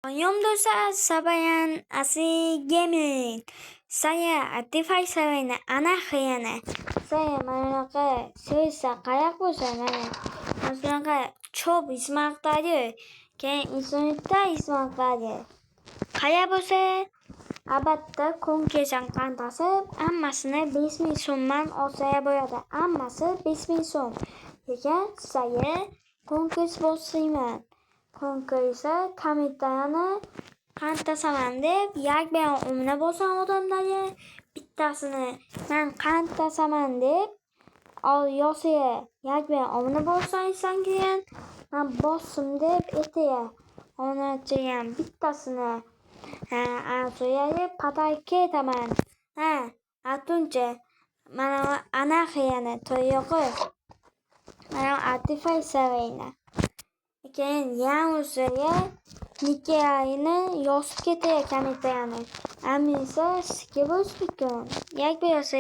Dosa sabayan así gaming. Saya Atify Savana Anahayana. Saya Manaka Suisa Kayakusana. Maslanga Chob Ismartaje. Ken Isunita Ismartaje. Kayabose Abatta Kunkejan Kantase. Ammasını bismi sunman ortaya boyadı. Amması bismi sun. Yeken saya Kunkes bosiyman. Konkretse kamitlarını kanıtlasaman deb yak bilan o'mina bo'lsam odamlarga bittasini men kanıtlasaman deb yosiga yak bilan o'mina bo'lsam keyin men bossim deb etiga o'rnatgan bittasini so'yagi patay ketaman atuncha mana anarxiyani to'yog'i mana Atify Savana. Keyin yangusiga Nikeayni yosib ketayotgan ekan. Amisa sikib o'sibdi. Yak bersa